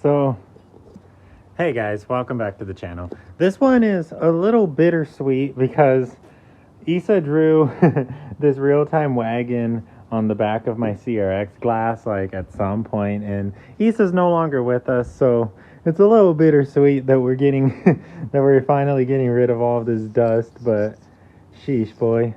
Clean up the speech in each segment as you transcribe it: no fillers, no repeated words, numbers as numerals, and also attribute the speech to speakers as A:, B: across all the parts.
A: So, hey guys, welcome back to the channel. This one is a little bittersweet because Issa drew this real-time wagon on the back of my CRX glass like at some point, and Issa's no longer with us, so it's a little bittersweet that we're getting that we're finally getting rid of all of this dust, but sheesh boy.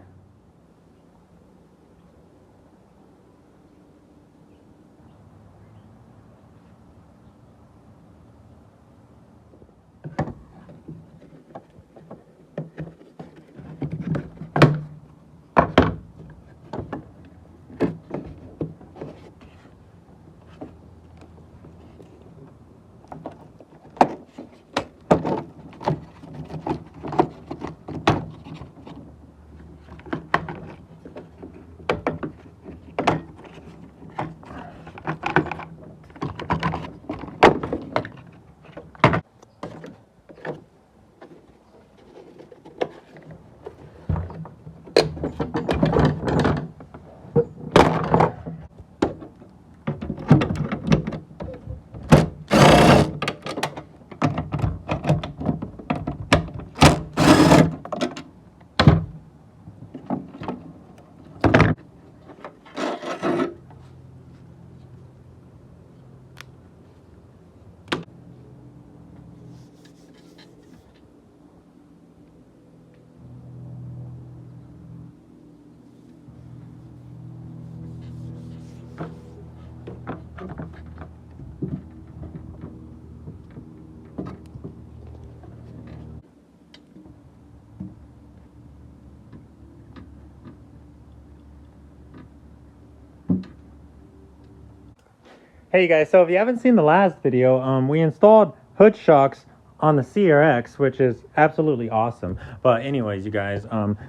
A: Hey guys, so if you haven't seen the last video, we installed hood shocks on the CRX, which is absolutely awesome. But anyways, you guys,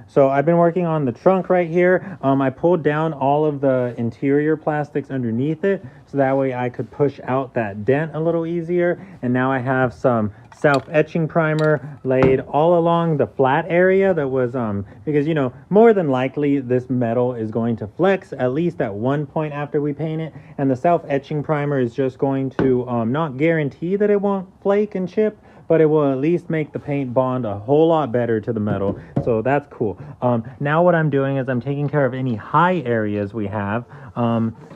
A: so I've been working on the trunk right here. I pulled down all of the interior plastics underneath it, so that way I could push out that dent a little easier. And now I have some self-etching primer laid all along the flat area that was, because, you know, more than likely this metal is going to flex at least at one point after we paint it. And the self-etching primer is just going to not guarantee that it won't flake and chip, but it will at least make the paint bond a whole lot better to the metal. So that's cool. Now what I'm doing is I'm taking care of any high areas we have.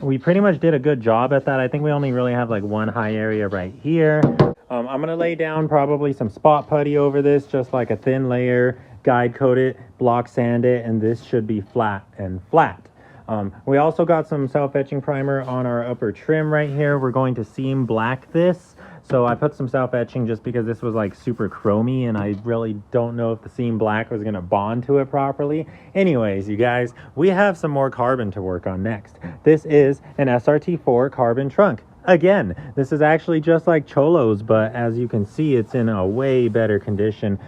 A: We pretty much did a good job at that. I think we only really have like one high area right here. I'm gonna lay down probably some spot putty over this, just like a thin layer, guide coat it, block sand it, and this should be flat and flat. We also got some self-etching primer on our upper trim right here. We're going to seam black this. So I put some self-etching just because this was like super chromy and I really don't know if the seam black was going to bond to it properly. Anyways, you guys, we have some more carbon to work on next. This is an SRT4 carbon trunk. Again, this is actually just like Cholo's, but as you can see, it's in a way better condition.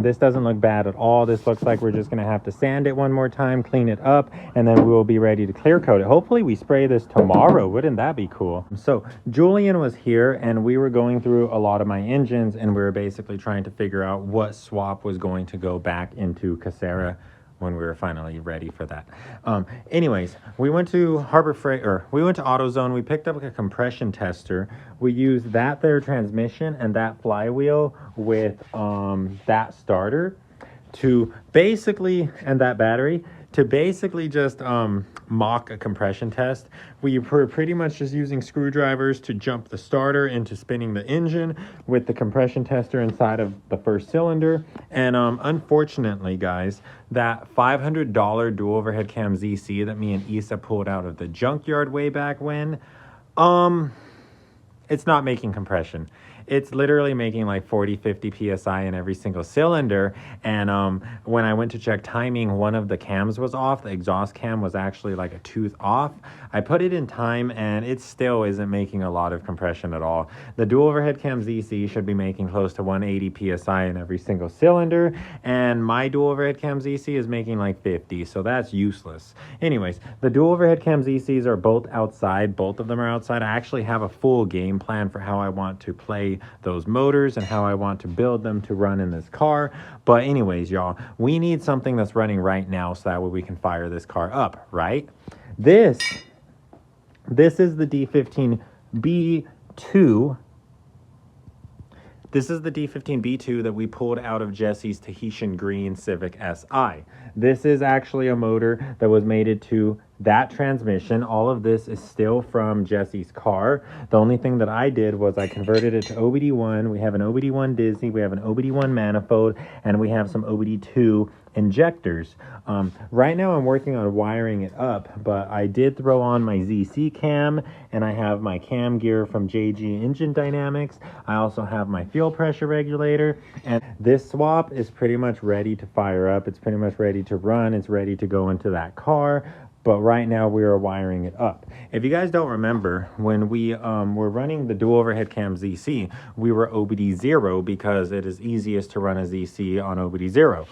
A: This doesn't look bad at all. This looks like we're just going to have to sand it one more time, clean it up, and then we will be ready to clear coat it. Hopefully we spray this tomorrow. Wouldn't that be cool? So Julian was here and we were going through a lot of my engines and we were basically trying to figure out what swap was going to go back into Casera when we were finally ready for that. Anyways, we went to Harbor Freight, or we went to AutoZone. We picked up a compression tester. We used that there transmission and that flywheel with that starter to basically, and that battery, to basically just mock a compression test. We were pretty much just using screwdrivers to jump the starter into spinning the engine with the compression tester inside of the first cylinder. And unfortunately, guys, that $500 dual overhead cam ZC that me and Issa pulled out of the junkyard way back when, it's not making compression. It's literally making like 40-50 psi in every single cylinder. And when I went to check timing, one of the cams was off. The exhaust cam was actually like a tooth off. I put it in time and it still isn't making a lot of compression at all. The dual overhead cam ZC should be making close to 180 psi in every single cylinder, and my dual overhead cam ZC is making like 50, so that's useless. Anyways, the dual overhead cam ZCs are both outside. Both of them are outside. I actually have a full game plan for how I want to play see those motors and how I want to build them to run in this car. But anyways, y'all, we need something that's running right now so that way we can fire this car up, right? This is the D15B2. This is the D15B2 that we pulled out of Jesse's Tahitian Green Civic SI. This is actually a motor that was mated to that transmission. All of this is still from Jesse's car. The only thing that I did was I converted it to OBD1. We have an OBD1 Disney, we have an OBD1 manifold, and we have some OBD2 injectors. Right now I'm working on wiring it up, but I did throw on my ZC cam, and I have my cam gear from JG Engine Dynamics. I also have my fuel pressure regulator, and this swap is pretty much ready to fire up. It's pretty much ready to run. It's ready to go into that car. But right now we are wiring it up. If you guys don't remember, when we were running the dual overhead cam ZC, we were OBD0 because it is easiest to run a ZC on OBD0.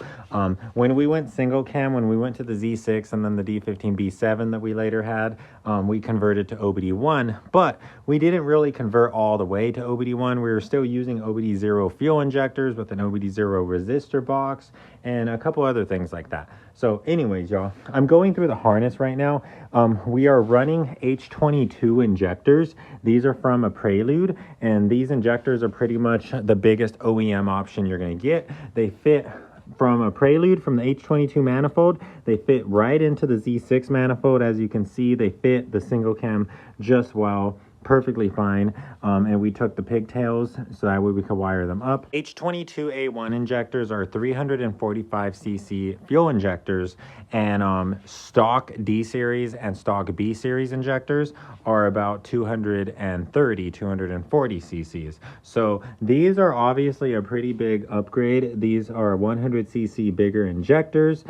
A: When we went single cam, when we went to the Z6 and then the D15B7 that we later had, we converted to OBD1, but we didn't really convert all the way to OBD1. We were still using OBD0 fuel injectors with an OBD0 resistor box and a couple other things like that. So anyways, y'all, I'm going through the harness right now. We are running H22 injectors. These are from a Prelude, and these injectors are pretty much the biggest OEM option you're going to get. They fit from a Prelude, from the H22 manifold. They fit right into the Z6 manifold. As you can see, they fit the single cam just well, perfectly fine. And we took the pigtails so that way we could wire them up. H22A1 injectors are 345cc fuel injectors, and stock D series and stock B series injectors are about 240 cc's. So these are obviously a pretty big upgrade. These are 100cc bigger injectors.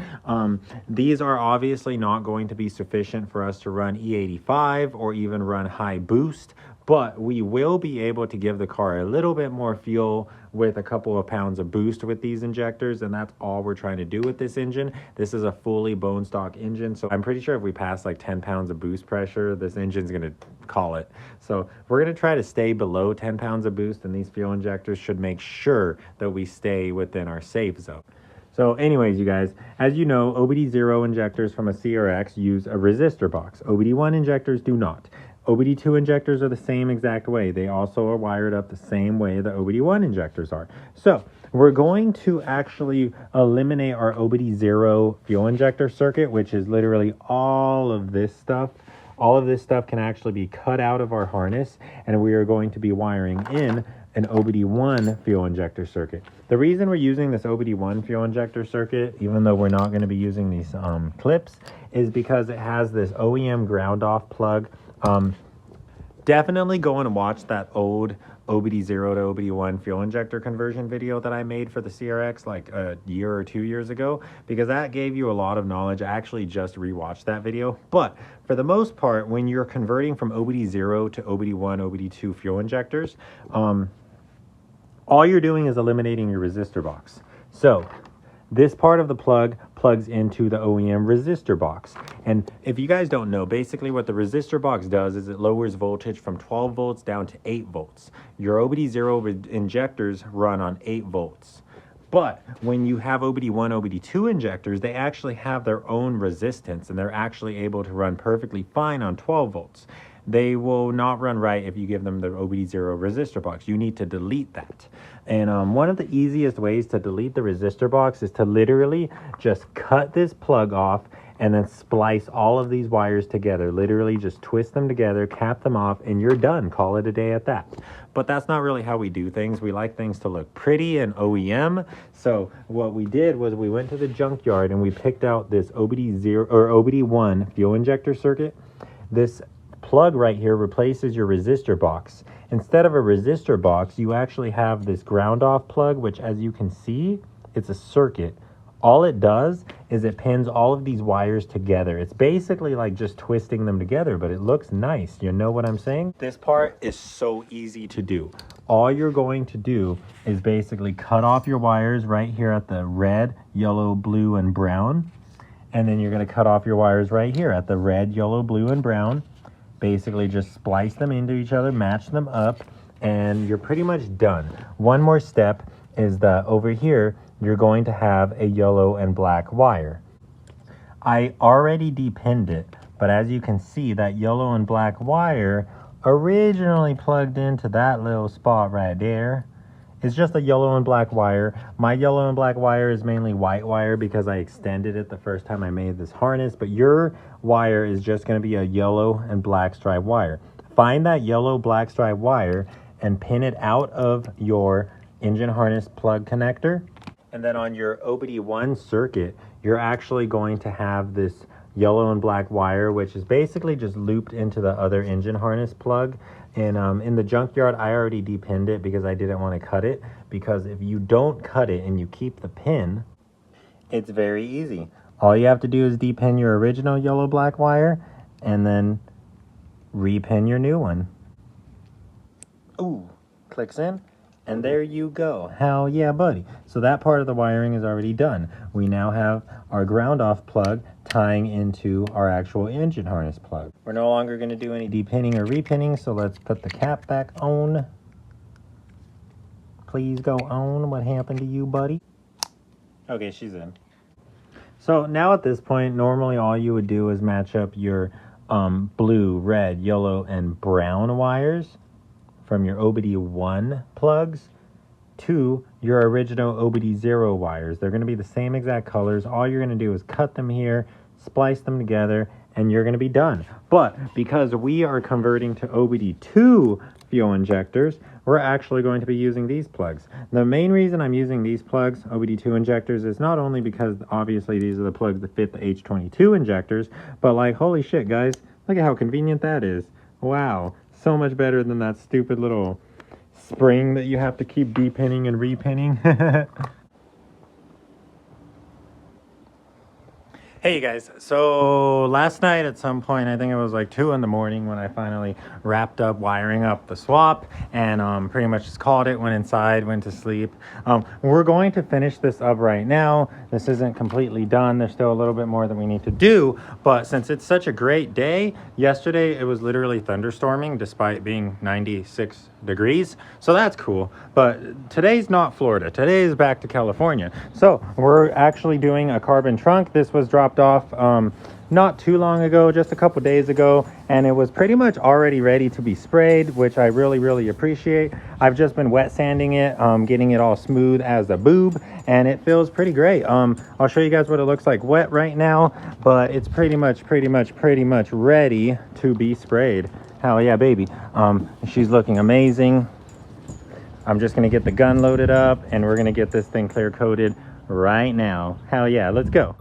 A: These are obviously not going to be sufficient for us to run E85 or even run high boost, but we will be able to give the car a little bit more fuel with a couple of pounds of boost with these injectors, and that's all we're trying to do with this engine. This is a fully bone stock engine, so I'm pretty sure if we pass like 10 pounds of boost pressure, this engine's gonna call it. So we're gonna try to stay below 10 pounds of boost, and these fuel injectors should make sure that we stay within our safe zone. So anyways, you guys, as you know, OBD0 injectors from a CRX use a resistor box. OBD1 injectors do not. OBD2 injectors are the same exact way. They also are wired up the same way the OBD1 injectors are. So we're going to actually eliminate our OBD0 fuel injector circuit, which is literally all of this stuff. All of this stuff can actually be cut out of our harness, and we are going to be wiring in an OBD1 fuel injector circuit. The reason we're using this OBD1 fuel injector circuit, even though we're not going to be using these clips, is because it has this OEM ground off plug. Definitely go and watch that old OBD0 to OBD1 fuel injector conversion video that I made for the CRX like a year or 2 years ago, because that gave you a lot of knowledge. I actually just rewatched that video. But for the most part, when you're converting from OBD0 to OBD1, OBD2 fuel injectors, all you're doing is eliminating your resistor box. So this part of the plug plugs into the OEM resistor box. And if you guys don't know, basically what the resistor box does is it lowers voltage from 12 volts down to 8 volts. Your OBD0 injectors run on 8 volts. But when you have OBD1, OBD2 injectors, they actually have their own resistance, and they're actually able to run perfectly fine on 12 volts. They will not run right if you give them the OBD0 resistor box. You need to delete that. And one of the easiest ways to delete the resistor box is to literally just cut this plug off and then splice all of these wires together. Literally just twist them together, cap them off, and you're done. Call it a day at that. But that's not really how we do things. We like things to look pretty and OEM. So what we did was we went to the junkyard and we picked out this OBD0 or OBD1 fuel injector circuit. This plug right here replaces your resistor box. Instead of a resistor box, you actually have this ground off plug, which, as you can see, it's a circuit. All it does is it pins all of these wires together. It's basically like just twisting them together, but it looks nice. You know what I'm saying? This part is so easy to do. All you're going to do is basically cut off your wires right here at the red, yellow, blue, and brown. And then you're going to cut off your wires right here at the red, yellow, blue, and brown. Basically just splice them into each other, match them up, and you're pretty much done. One more step is that over here, you're going to have a yellow and black wire. I already depinned it, but as you can see, that yellow and black wire originally plugged into that little spot right there. It's just a yellow and black wire. My yellow and black wire is mainly white wire because I extended it the first time I made this harness, but your wire is just going to be a yellow and black stripe wire. Find that yellow black stripe wire and pin it out of your engine harness plug connector. And then on your OBD1 circuit, you're actually going to have this yellow and black wire, which is basically just looped into the other engine harness plug. And in the junkyard, I already depinned it because I didn't want to cut it. Because if you don't cut it and you keep the pin, it's very easy. All you have to do is depin your original yellow black wire and then repin your new one. Ooh, clicks in. And there you go. Hell yeah, buddy. So that part of the wiring is already done. We now have our ground off plug tying into our actual engine harness plug. We're no longer going to do any depinning or repinning, so let's put the cap back on. Please go on. What happened to you, buddy? Okay, she's in. So now at this point, normally all you would do is match up your blue, red, yellow, and brown wires from your OBD1 plugs to your original OBD0 wires. They're going to be the same exact colors. All you're going to do is cut them here, splice them together, and you're going to be done. But because we are converting to OBD2 fuel injectors, we're actually going to be using these plugs. The main reason I'm using these plugs, OBD2 injectors, is not only because obviously these are the plugs that fit the H22 injectors, but like, holy shit, guys, look at how convenient that is. Wow. So much better than that stupid little spring that you have to keep depinning and repinning. Hey you guys, so last night at some point, I think it was like 2 in the morning when I finally wrapped up wiring up the swap and pretty much just called it, went inside, went to sleep. We're going to finish this up right now. This isn't completely done. There's still a little bit more that we need to do, but since it's such a great day, yesterday it was literally thunderstorming despite being 96 degrees, so that's cool. But today's not Florida. Today is back to California. So we're actually doing a carbon trunk. This was dropped off not too long ago, just a couple days ago, and it was pretty much already ready to be sprayed, which I really appreciate. I've just been wet sanding it, getting it all smooth as a boob, and it feels pretty great. I'll show you guys what it looks like wet right now, but it's pretty much ready to be sprayed. Hell yeah, baby. She's looking amazing. I'm just gonna get the gun loaded up and we're gonna get this thing clear coated right now. Hell yeah, let's go.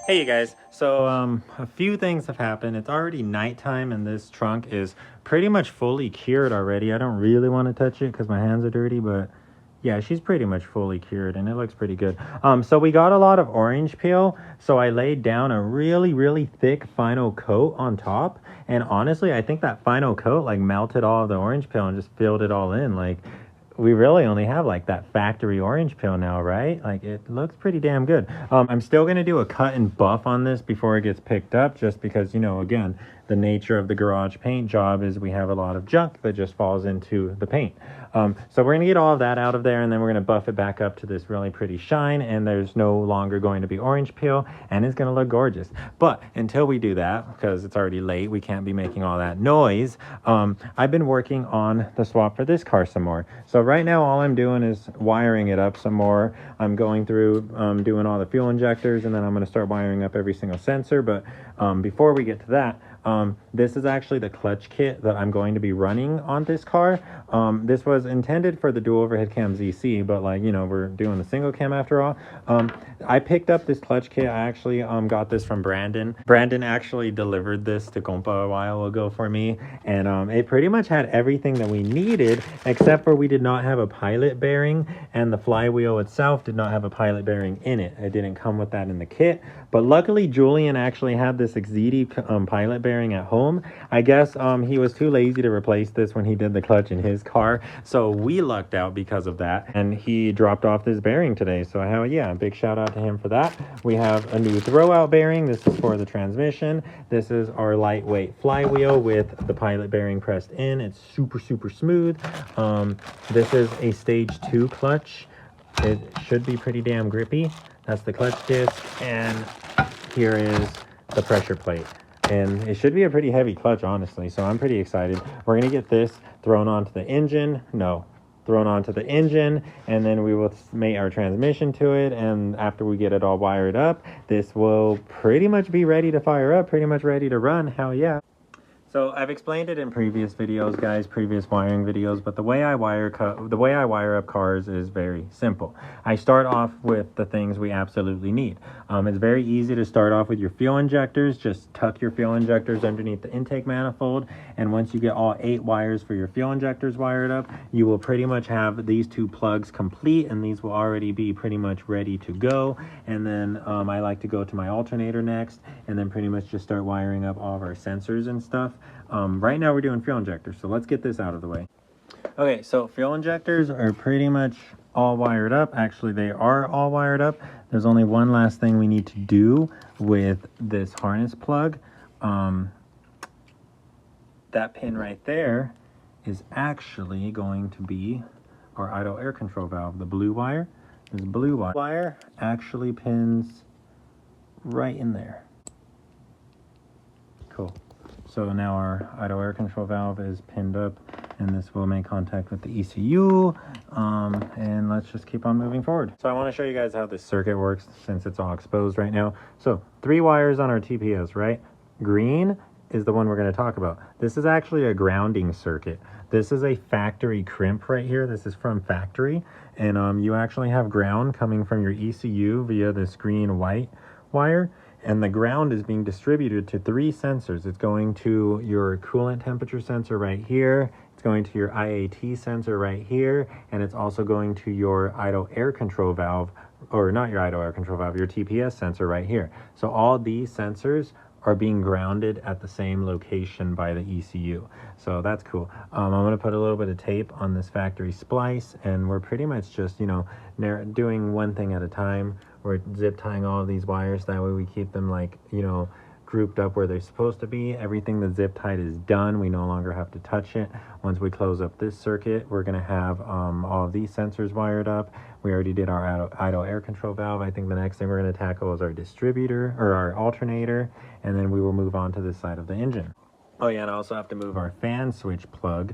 A: Hey you guys, so a few things have happened. It's already nighttime and this trunk is pretty much fully cured already. I don't really want to touch it because my hands are dirty, but yeah, she's pretty much fully cured and it looks pretty good. So we got a lot of orange peel, so I laid down a really thick final coat on top, and honestly I think that final coat like melted all of the orange peel and just filled it all in. Like, we really only have like that factory orange peel now, right? Like, it looks pretty damn good. I'm still going to do a cut and buff on this before it gets picked up, just because, you know, again, the nature of the garage paint job is we have a lot of junk that just falls into the paint. So we're going to get all of that out of there, and then we're going to buff it back up to this really pretty shine, and there's no longer going to be orange peel, and it's going to look gorgeous. But until we do that, because it's already late, we can't be making all that noise, I've been working on the swap for this car some more. So right now all I'm doing is wiring it up some more. I'm going through doing all the fuel injectors, and then I'm going to start wiring up every single sensor. But before we get to that, this is actually the clutch kit that I'm going to be running on this car. This was intended for the dual overhead cam ZC, but like, you know, we're doing the single cam after all. I picked up this clutch kit. I actually got this from Brandon. Brandon actually delivered this to Compa a while ago for me, and it pretty much had everything that we needed, except for we did not have a pilot bearing, and the flywheel itself did not have a pilot bearing in it. It didn't come with that in the kit, but luckily Julian actually had this Exedi pilot bearing at home. I guess he was too lazy to replace this when he did the clutch in his car, so we lucked out because of that, and he dropped off this bearing today. So hell yeah, big shout out to him for that. We have a new throwout bearing. This is for the transmission. This is our lightweight flywheel with the pilot bearing pressed in. It's super smooth. This is a stage 2 clutch. It should be pretty damn grippy. That's the clutch disc, and here is the pressure plate. And it should be a pretty heavy clutch, honestly, so I'm pretty excited. We're going to get this thrown onto the engine. Thrown onto the engine, and then we will mate our transmission to it, and after we get it all wired up, this will pretty much be ready to fire up, pretty much ready to run. Hell yeah. So I've explained it in previous videos, guys, previous wiring videos, but the way I wire up cars is very simple. I start off with the things we absolutely need. It's very easy to start off with your fuel injectors. Just tuck your fuel injectors underneath the intake manifold, and once you get all 8 wires for your fuel injectors wired up, you will pretty much have these 2 plugs complete, and these will already be pretty much ready to go. And then I like to go to my alternator next, and then pretty much just start wiring up all of our sensors and stuff. Right now we're doing fuel injectors, so let's get this out of the way. Okay, so fuel injectors are pretty much all wired up. Actually, they are all wired up. There's only one last thing we need to do with this harness plug. That pin right there is actually going to be our idle air control valve, the blue wire. This blue wire actually pins right in there. Cool. So now our idle air control valve is pinned up, and this will make contact with the ECU, and let's just keep on moving forward. So I want to show you guys how this circuit works since it's all exposed right now. So 3 wires on our TPS, right? Green is the one we're going to talk about. This is actually a grounding circuit. This is a factory crimp right here. This is from factory, and you actually have ground coming from your ECU via this green white wire. And the ground is being distributed to 3 sensors. It's going to your coolant temperature sensor right here. It's going to your IAT sensor right here. And it's also going to your idle air control valve, or not your idle air control valve, your TPS sensor right here. So all these sensors are being grounded at the same location by the ECU. So that's cool. I'm gonna put a little bit of tape on this factory splice, and we're pretty much just, you know, doing one thing at a time. We're zip tying all of these wires, that way we keep them, like, you know, grouped up where they're supposed to be. Everything that's zip tied is done. We no longer have to touch it. Once we close up this circuit, we're gonna have all of these sensors wired up. We already did our idle air control valve. I think the next thing we're gonna tackle is our distributor, or our alternator, and then we will move on to this side of the engine. Oh yeah, and I also have to move our fan switch plug.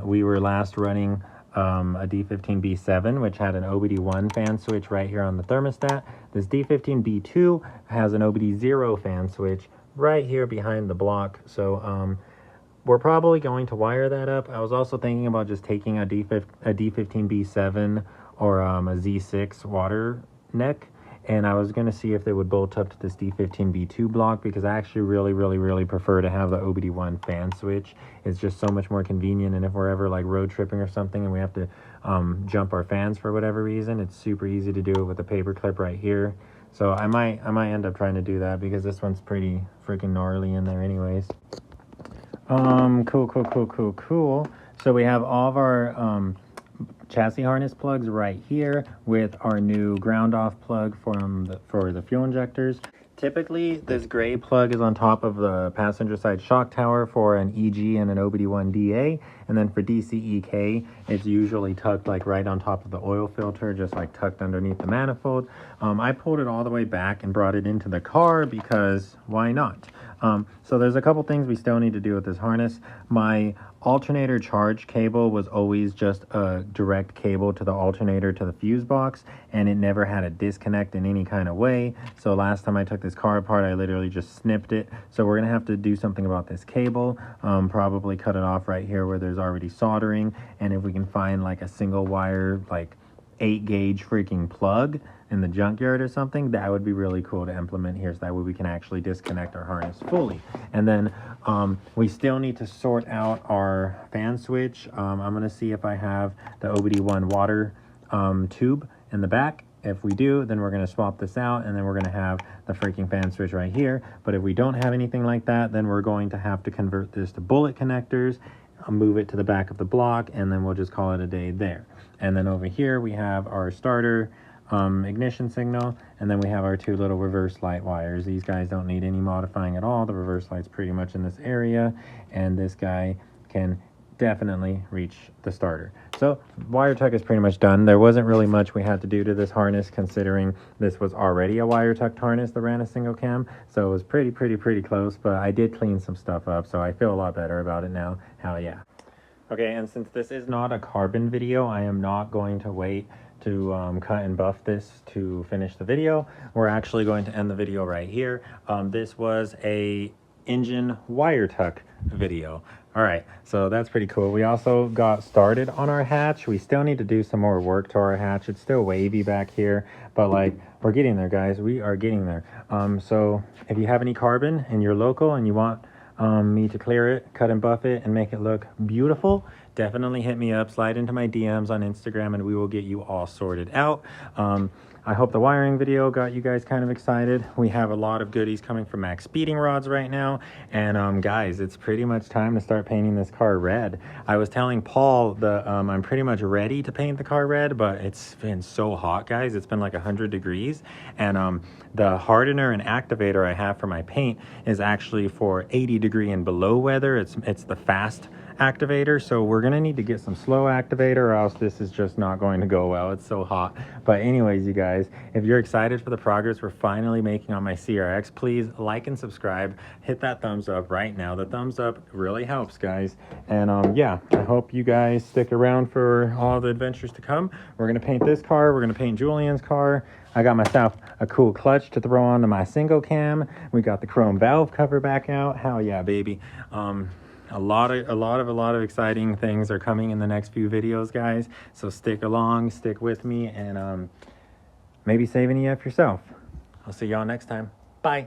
A: We were last running a D15B7, which had an OBD1 fan switch right here on the thermostat. This D15B2 has an OBD0 fan switch right here behind the block. So we're probably going to wire that up. I was also thinking about just taking a D15B7 or a Z6 water neck and I was going to see if they would bolt up to this D15B2 block, because I actually really prefer to have the OBD1 fan switch. It's just so much more convenient, and if we're ever like road tripping or something and we have to jump our fans for whatever reason, it's super easy to do it with a paper clip right here. So I might end up trying to do that, because this one's pretty freaking gnarly in there anyways. Cool. So we have all of our chassis harness plugs right here with our new ground off plug for the fuel injectors. Typically, this gray plug is on top of the passenger side shock tower for an EG and an OBD1 DA, and then for DCEK, it's usually tucked like right on top of the oil filter, just like tucked underneath the manifold. I pulled it all the way back and brought it into the car because why not? So there's a couple things we still need to do with this harness. My alternator charge cable was always just a direct cable to the alternator to the fuse box, and it never had a disconnect in any kind of way. So last time I took this car apart, I literally just snipped it. So we're gonna have to do something about this cable, probably cut it off right here where there's already soldering, and if we can find like a single wire, like 8-gauge freaking plug in the junkyard or something, that would be really cool to implement here, so that way we can actually disconnect our harness fully. And then we still need to sort out our fan switch. I'm gonna see if I have the OBD1 water tube in the back. If we do, then we're gonna swap this out, and then we're gonna have the freaking fan switch right here. But if we don't have anything like that, then we're going to have to convert this to bullet connectors, move it to the back of the block, and then we'll just call it a day there. And then over here we have our starter ignition signal, and then we have our two little reverse light wires. These guys don't need any modifying at all. The reverse light's pretty much in this area, and this guy can definitely reach the starter. So wire tuck is pretty much done. There wasn't really much we had to do to this harness, considering this was already a wire tucked harness that ran a single cam, so it was pretty close. But I did clean some stuff up, so I feel a lot better about it now. Hell yeah. Okay, and since this is not a carbon video, I am not going to wait to cut and buff this to finish the video. We're actually going to end the video right here. This was a engine wire tuck video. All right, so that's pretty cool. We also got started on our hatch. We still need to do some more work to our hatch. It's still wavy back here, but like, we're getting there, guys. We are getting there. So if you have any carbon and you're local and you want me to clear it, cut and buff it, and make it look beautiful, definitely hit me up, slide into my DMs on Instagram, and we will get you all sorted out. I hope the wiring video got you guys kind of excited. We have a lot of goodies coming from MAXPEEDINGRODS right now, and guys, it's pretty much time to start painting this car red. I was telling Paul I'm pretty much ready to paint the car red, but it's been so hot, guys. It's been like 100 degrees, and the hardener and activator I have for my paint is actually for 80-degree and below weather. It's the fast activator, so we're gonna need to get some slow activator, or else this is just not going to go well. It's so hot. But anyways, you guys, if you're excited for the progress we're finally making on my CRX, please like and subscribe. Hit that thumbs up right now. The thumbs up really helps, guys. And yeah, I hope you guys stick around for all the adventures to come. We're gonna paint this car, we're gonna paint Julian's car. I got myself a cool clutch to throw onto my single cam. We got the chrome valve cover back out. Hell yeah, baby. A lot of exciting things are coming in the next few videos, guys. So stick along, stick with me, and maybe save an EF yourself. I'll see y'all next time. Bye.